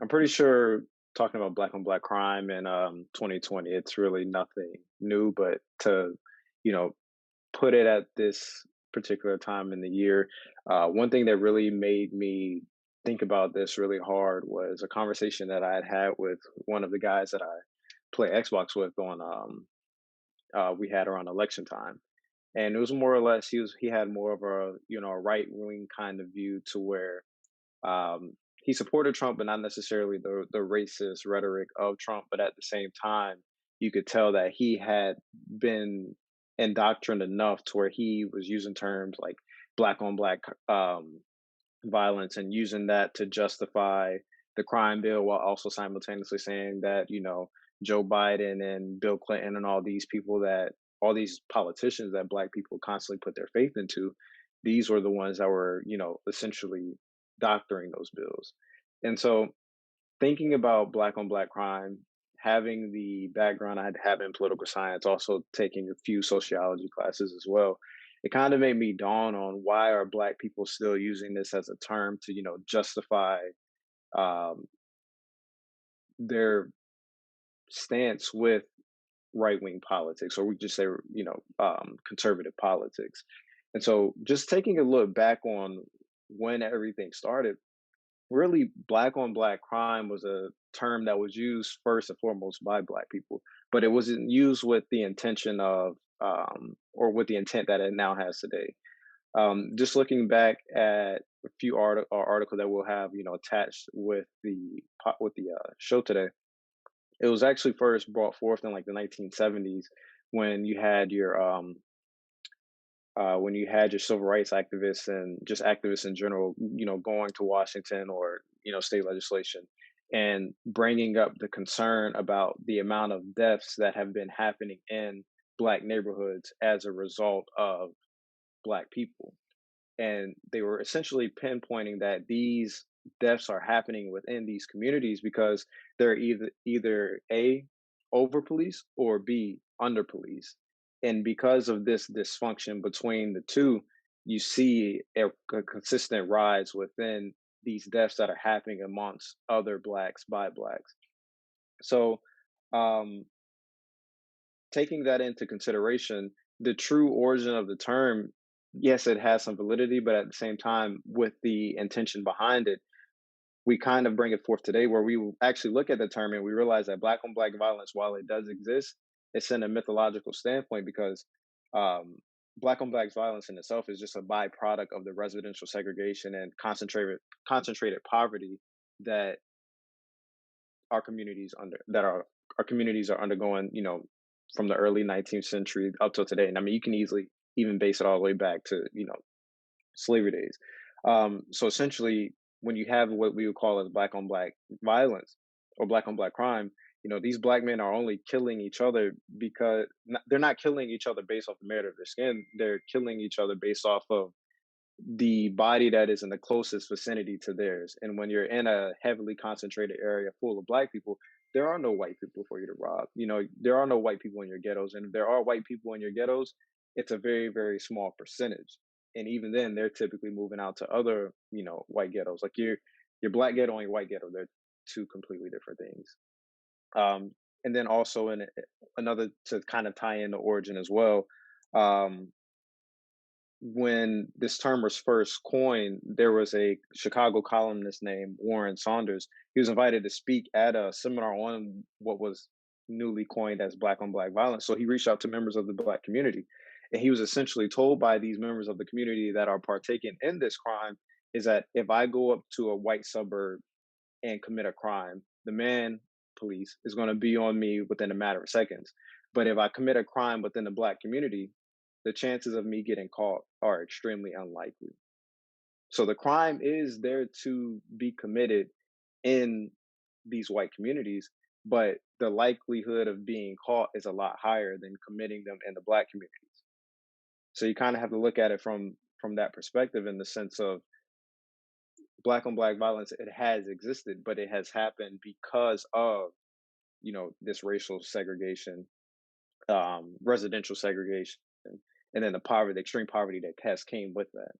I'm pretty sure talking about black on black crime in 2020, it's really nothing new, but to, you know, put it at this particular time in the year, one thing that really made me think about this really hard was a conversation that I had with one of the guys that I play Xbox with on we had around election time. And it was more or less he had more of a, a right wing kind of view to where um, he supported Trump, but not necessarily the racist rhetoric of Trump. But at the same time, you could tell that he had been indoctrined enough to where he was using terms like black on black violence and using that to justify the crime bill, while also simultaneously saying that Joe Biden and Bill Clinton and all these politicians that black people constantly put their faith into, these were the ones that were essentially doctoring those bills. And so thinking about black on black crime, having the background I had to have in political science, also taking a few sociology classes as well, it kind of made me dawn on why are black people still using this as a term to, justify um, their stance with right wing politics, or we just say, conservative politics. And so just taking a look back on when everything started, really black on black crime was a term that was used first and foremost by black people, but it wasn't used with the intention of or with the intent that it now has today. Just looking back at a few article that we'll have attached with the show today, it was actually first brought forth in like the 1970s when you had your civil rights activists and just activists in general, going to Washington or, state legislation and bringing up the concern about the amount of deaths that have been happening in black neighborhoods as a result of black people. And they were essentially pinpointing that these deaths are happening within these communities because they're either A, over police, or B, under police. And because of this dysfunction between the two, you see a consistent rise within these deaths that are happening amongst other blacks by blacks. So um, taking that into consideration, the true origin of the term, yes, it has some validity, but at the same time, with the intention behind it, we kind of bring it forth today where we actually look at the term and we realize that black on black violence, while it does exist, it's in a mythological standpoint because um, black on black violence in itself is just a byproduct of the residential segregation and concentrated poverty that our communities are undergoing, from the early 19th century up till today. And I mean, you can easily even base it all the way back to, slavery days. So essentially, when you have what we would call as black on black violence or black on black crime, these black men are only killing each other because they're not killing each other based off the merit of their skin. They're killing each other based off of the body that is in the closest vicinity to theirs. And when you're in a heavily concentrated area full of black people, there are no white people for you to rob. There are no white people in your ghettos. And if there are white people in your ghettos, it's a very, very small percentage. And even then, they're typically moving out to other, white ghettos. Like your black ghetto and your white ghetto, they're two completely different things. And then also in another to kind of tie in the origin as well. Um, when this term was first coined, there was a Chicago columnist named Warren Saunders. He was invited to speak at a seminar on what was newly coined as black on black violence. So he reached out to members of the black community. And he was essentially told by these members of the community that are partaking in this crime is that if I go up to a white suburb and commit a crime, the man police is going to be on me within a matter of seconds. But if I commit a crime within the black community, the chances of me getting caught are extremely unlikely. So the crime is there to be committed in these white communities, but the likelihood of being caught is a lot higher than committing them in the black communities. So you kind of have to look at it from that perspective in the sense of black on black violence. It has existed, but it has happened because of this racial segregation, residential segregation, and then the extreme poverty that has came with that.